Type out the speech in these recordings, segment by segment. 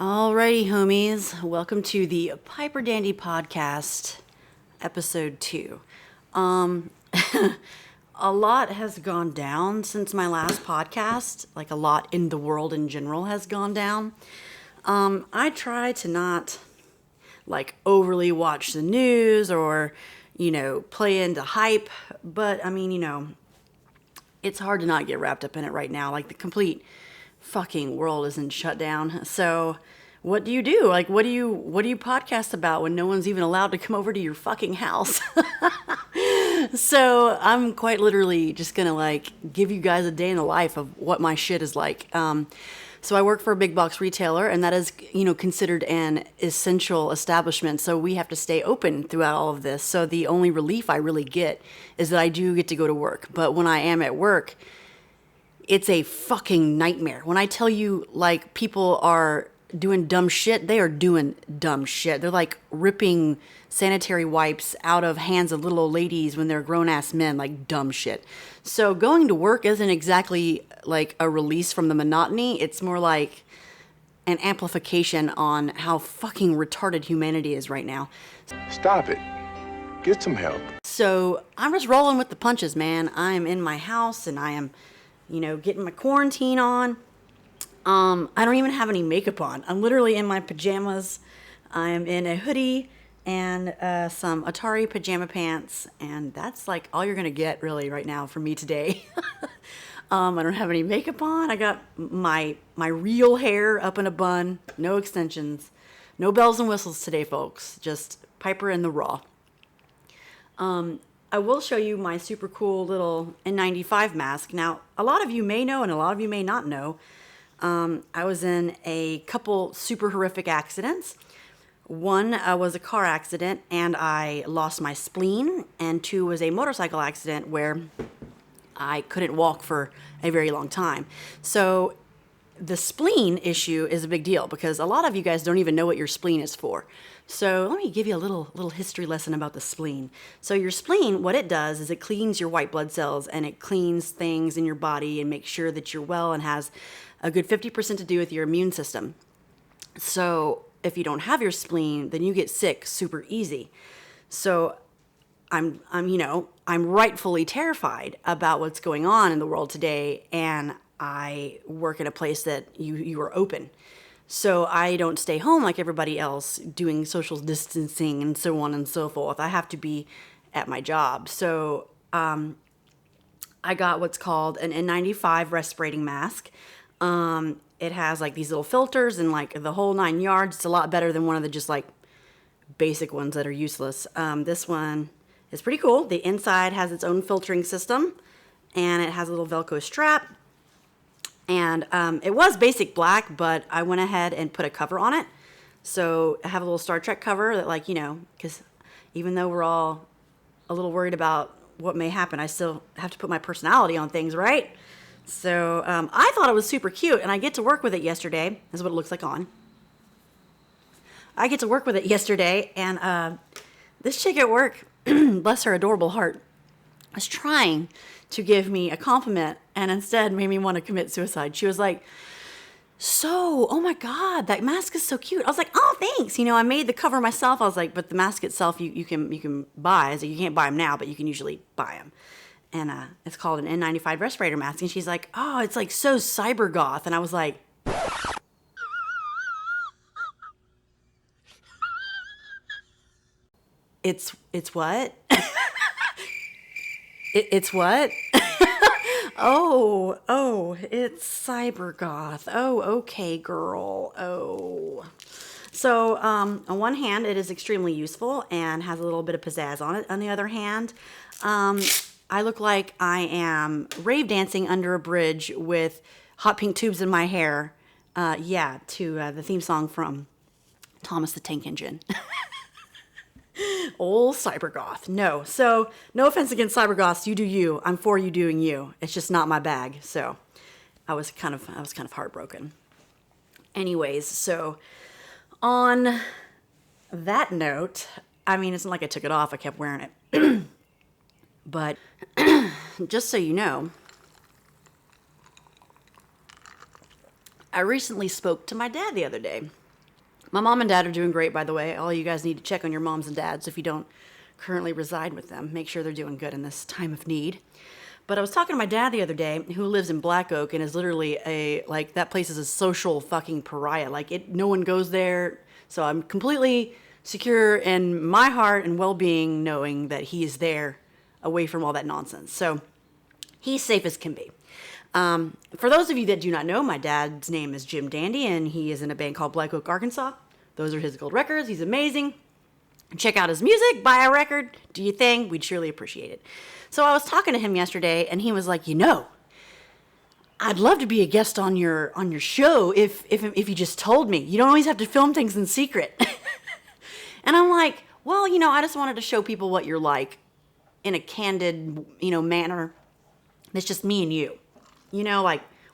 Alrighty, homies. Welcome to the Piper Dandy Podcast, episode 2. A lot has gone down since my last podcast. Like, a lot in the world in general has gone down. I try to not, overly watch the news or, play into hype. But, it's hard to not get wrapped up in it right now. Like, the complete fucking world isn't shut down. So what do you do? What do you podcast about when no one's even allowed to come over to your fucking house? So I'm quite literally just gonna give you guys a day in the life of what my shit is like. So I work for a big box retailer, and that is, considered an essential establishment. So we have to stay open throughout all of this. So the only relief I really get is that I do get to go to work. But when I am at work, it's a fucking nightmare. When I tell you, people are doing dumb shit, they are doing dumb shit. They're, ripping sanitary wipes out of hands of little old ladies when they're grown-ass men, dumb shit. So going to work isn't exactly, a release from the monotony. It's more like an amplification on how fucking retarded humanity is right now. Stop it. Get some help. So I'm just rolling with the punches, man. I am in my house, and I am getting my quarantine on. I don't even have any makeup on. I'm literally in my pajamas. I'm in a hoodie and some Atari pajama pants, and that's all you're gonna get really right now from me today. I don't have any makeup on. I got my real hair up in a bun, no extensions, no bells and whistles today, folks. Just Piper in the raw. I will show you my super cool little N95 mask. Now, a lot of you may know and a lot of you may not know. I was in a couple super horrific accidents. One was a car accident and I lost my spleen, and 2 was a motorcycle accident where I couldn't walk for a very long time. So the spleen issue is a big deal because a lot of you guys don't even know what your spleen is for. So let me give you a little history lesson about the spleen. So your spleen, what it does is it cleans your white blood cells and it cleans things in your body and makes sure that you're well, and has a good 50% to do with your immune system. So if you don't have your spleen, then you get sick super easy. So I'm rightfully terrified about what's going on in the world today, and I work in a place that you are open. So I don't stay home like everybody else doing social distancing and so on and so forth. I have to be at my job. So I got what's called an N95 respirating mask. It has these little filters and the whole 9 yards. It's a lot better than one of the just basic ones that are useless. This one is pretty cool. The inside has its own filtering system, and it has a little Velcro strap. And it was basic black, but I went ahead and put a cover on it. So I have a little Star Trek cover that, because even though we're all a little worried about what may happen, I still have to put my personality on things, right? So I thought it was super cute, and I get to work with it yesterday. This is what it looks like on. I get to work with it yesterday, and this chick at work, bless her adorable heart, was trying to give me a compliment and instead made me want to commit suicide. She was like, "So, oh my God, that mask is so cute." I was like, "Oh, thanks." I made the cover myself. I was like, "But the mask itself, you can buy." I was like, "You can't buy them now, but you can usually buy them." And it's called an N95 respirator mask. And she's like, "Oh, it's so cyber goth." And I was like, It's what? It's what? Oh, it's cyber goth. Oh, okay, girl. Oh. So, on one hand, it is extremely useful and has a little bit of pizzazz on it. On the other hand, I look like I am rave dancing under a bridge with hot pink tubes in my hair. To the theme song from Thomas the Tank Engine. Old cybergoth. No. So, no offense against cybergoths. You do you. I'm for you doing you. It's just not my bag. So, I was kind of heartbroken. Anyways, so on that note, it's not like I took it off. I kept wearing it. But just so you know, I recently spoke to my dad the other day. My mom and dad are doing great, by the way. All you guys need to check on your moms and dads if you don't currently reside with them. Make sure they're doing good in this time of need. But I was talking to my dad the other day, who lives in Black Oak and is literally that place is a social fucking pariah. No one goes there. So I'm completely secure in my heart and well-being knowing that he is there away from all that nonsense. So he's safe as can be. For those of you that do not know, my dad's name is Jim Dandy, and he is in a band called Black Oak, Arkansas. Those are his gold records. He's amazing. Check out his music, buy a record, do your thing. We'd surely appreciate it. So I was talking to him yesterday, and he was like, I'd love to be a guest on your show if you just told me. You don't always have to film things in secret. And I'm like, well, I just wanted to show people what you're like in a candid, manner. That's just me and you.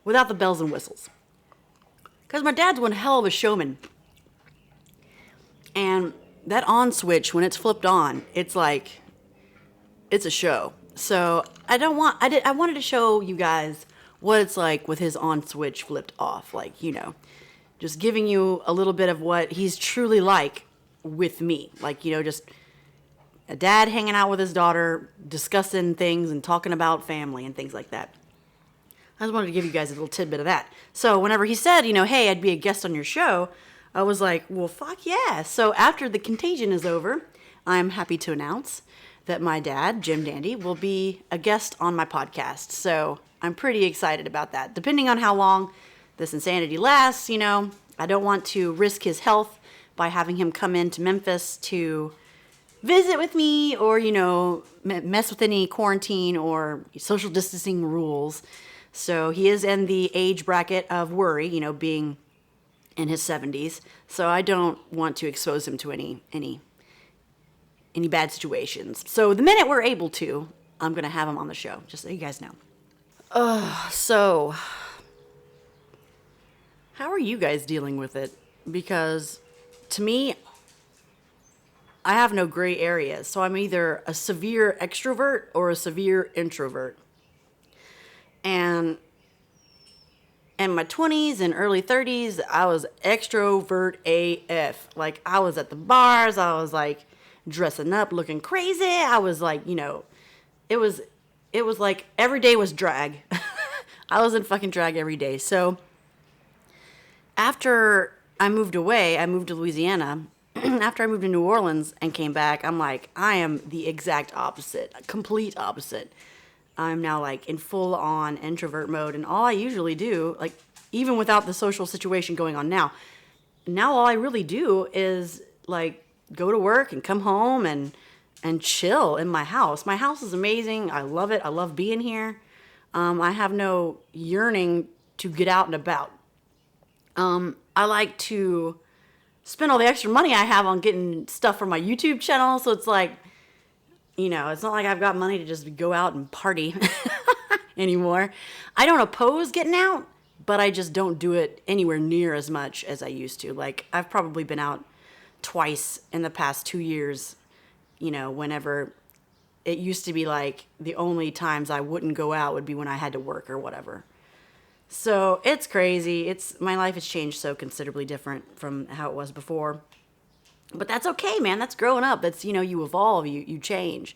Without the bells and whistles. Because my dad's one hell of a showman. And that on switch, when it's flipped on, it's like, it's a show. So I wanted to show you guys what it's like with his on switch flipped off. Just giving you a little bit of what he's truly like with me. Just a dad hanging out with his daughter, discussing things and talking about family and things like that. I just wanted to give you guys a little tidbit of that. So whenever he said, hey, I'd be a guest on your show, I was like, well, fuck yeah. So after the contagion is over, I'm happy to announce that my dad, Jim Dandy, will be a guest on my podcast. So I'm pretty excited about that. Depending on how long this insanity lasts, I don't want to risk his health by having him come into Memphis to visit with me or, mess with any quarantine or social distancing rules. So he is in the age bracket of worry, being in his 70s. So I don't want to expose him to any bad situations. So the minute we're able to, I'm going to have him on the show, just so you guys know. So how are you guys dealing with it? Because to me, I have no gray areas. So I'm either a severe extrovert or a severe introvert. And in my 20s and early 30s, I was extrovert AF. I was at the bars. I was dressing up, looking crazy. I was it was like every day was drag. I was in fucking drag every day. So after I moved away, I moved to Louisiana. After I moved to New Orleans and came back, I'm like, I am the exact opposite, complete opposite. I'm now in full on introvert mode. And all I usually do, even without the social situation going on now all I really do is go to work and come home and chill in my house. My house is amazing. I love it. I love being here. I have no yearning to get out and about. I like to spend all the extra money I have on getting stuff for my YouTube channel. So it's it's not like I've got money to just go out and party anymore. I don't oppose getting out, but I just don't do it anywhere near as much as I used to. I've probably been out twice in the past 2 years, whenever it used to be the only times I wouldn't go out would be when I had to work or whatever. So it's crazy. My life has changed so considerably different from how it was before. But that's okay, man. That's growing up. That's, you evolve, you change.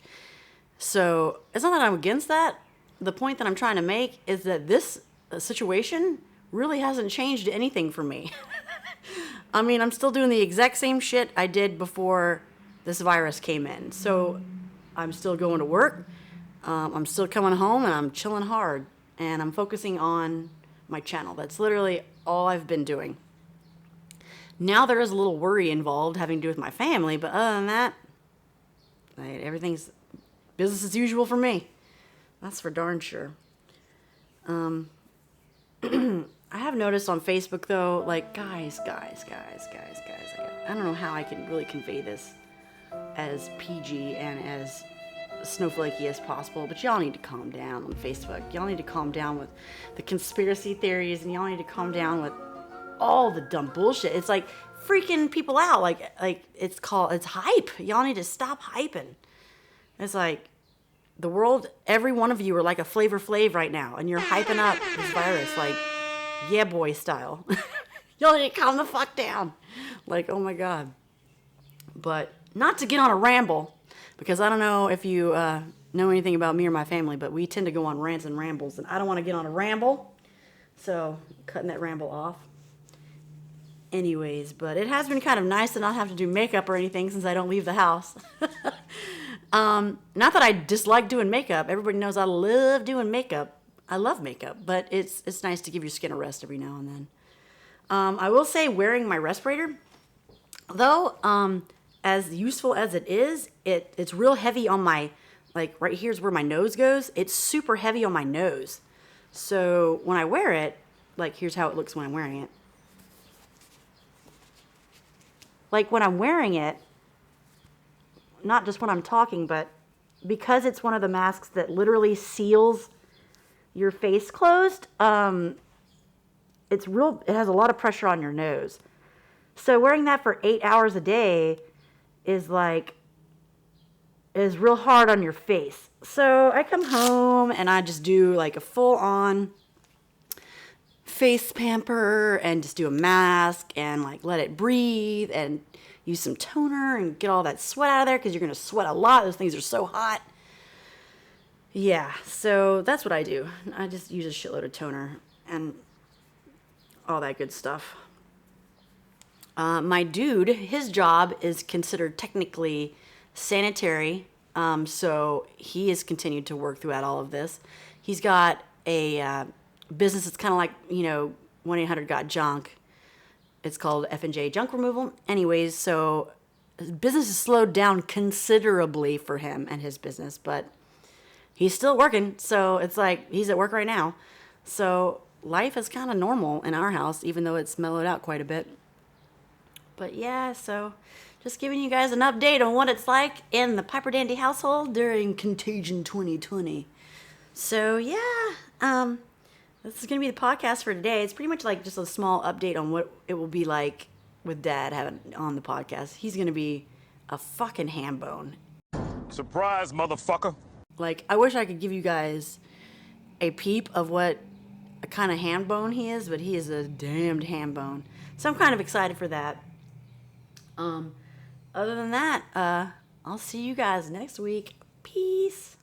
So it's not that I'm against that. The point that I'm trying to make is that this situation really hasn't changed anything for me. I mean, I'm still doing the exact same shit I did before this virus came in. So I'm still going to work. I'm still coming home and I'm chilling hard. And I'm focusing on my channel. That's literally all I've been doing. Now there is a little worry involved having to do with my family, but other than that, everything's business as usual for me. That's for darn sure. I have noticed on Facebook though, guys, I don't know how I can really convey this as PG and as snowflakey as possible, but y'all need to calm down on Facebook. Y'all need to calm down with the conspiracy theories, and y'all need to calm down with all the dumb bullshit. It's freaking people out. It's hype. Y'all need to stop hyping. It's the world, every one of you are like a Flavor Flav right now, and you're hyping up this virus yeah boy style. Y'all need to calm the fuck down. Like, oh my God. But not to get on a ramble, because I don't know if you know anything about me or my family, but we tend to go on rants and rambles, and I don't want to get on a ramble. So, cutting that ramble off. Anyways, but it has been kind of nice to not have to do makeup or anything since I don't leave the house. Not that I dislike doing makeup. Everybody knows I love doing makeup. I love makeup, but it's nice to give your skin a rest every now and then. I will say wearing my respirator, though, as useful as it is, it's real heavy on my, like right here's where my nose goes. It's super heavy on my nose. So when I wear it, like here's how it looks when I'm wearing it. Like when I'm wearing it, not just when I'm talking, but because it's one of the masks that literally seals your face closed, it has a lot of pressure on your nose. So wearing that for 8 hours a day is real hard on your face. So I come home and I just do like a full on face pamper and just do a mask and like let it breathe and use some toner and get all that sweat out of there because you're going to sweat a lot. Those things are so hot. Yeah, so that's what I do. I just use a shitload of toner and all that good stuff. My dude, his job is considered technically sanitary, so he has continued to work throughout all of this. He's got a business that's kind of like, 1-800-GOT-JUNK. It's called F&J Junk Removal. Anyways, so business has slowed down considerably for him and his business, but he's still working, so it's like he's at work right now. So life is kind of normal in our house, even though it's mellowed out quite a bit. But yeah, so just giving you guys an update on what it's like in the Piper Dandy household during Contagion 2020. So yeah, this is going to be the podcast for today. It's pretty much like just a small update on what it will be like with Dad having on the podcast. He's going to be a fucking ham bone. Surprise, motherfucker. Like, I wish I could give you guys a peep of what a kind of ham bone he is, but he is a damned ham bone. So I'm kind of excited for that. Other than that, I'll see you guys next week. Peace.